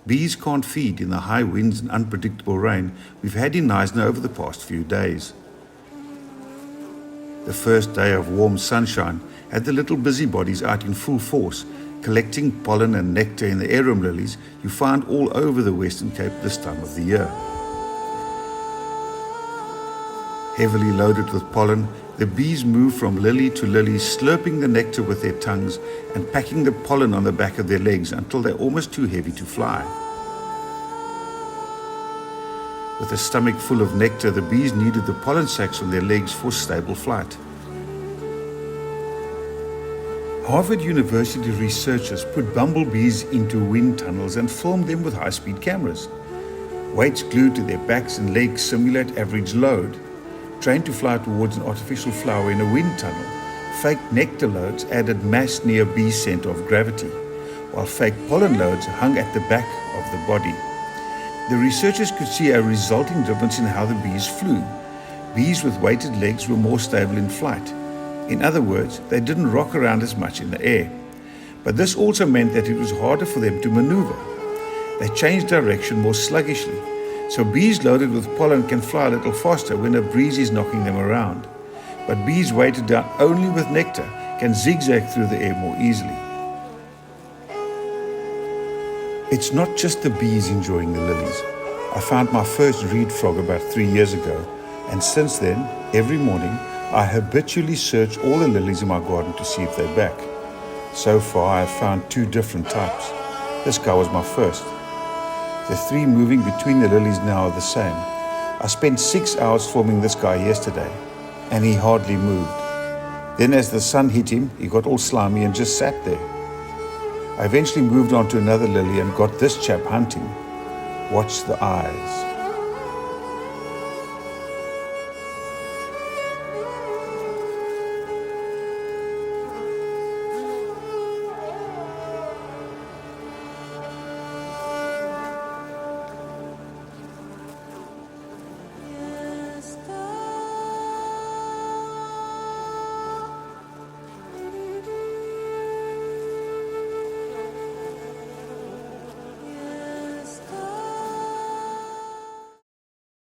Bees can't feed in the high winds and unpredictable rain we've had in Knysna over the past few days. The first day of warm sunshine had the little busybodies out in full force, collecting pollen and nectar in the arum lilies you find all over the Western Cape this time of the year. Heavily loaded with pollen, the bees move from lily to lily, slurping the nectar with their tongues and packing the pollen on the back of their legs until they're almost too heavy to fly. With a stomach full of nectar, the bees needed the pollen sacs on their legs for stable flight. Harvard University researchers put bumblebees into wind tunnels and filmed them with high-speed cameras. Weights glued to their backs and legs simulate average load. Trained to fly towards an artificial flower in a wind tunnel, fake nectar loads added mass near bee center of gravity, while fake pollen loads hung at the back of the body. The researchers could see a resulting difference in how the bees flew. Bees with weighted legs were more stable in flight. In other words, they didn't rock around as much in the air. But this also meant that it was harder for them to maneuver. They changed direction more sluggishly. So bees loaded with pollen can fly a little faster when a breeze is knocking them around. But bees weighted down only with nectar can zigzag through the air more easily. It's not just the bees enjoying the lilies. I found my first reed frog about 3 years ago, and since then, every morning, I habitually search all the lilies in my garden to see if they're back. So far, I've found 2 different types. This guy was my first. The 3 moving between the lilies now are the same. I spent 6 hours filming this guy yesterday, and he hardly moved. Then as the sun hit him, he got all slimy and just sat there. I eventually moved on to another lily and got this chap hunting. Watch the eyes.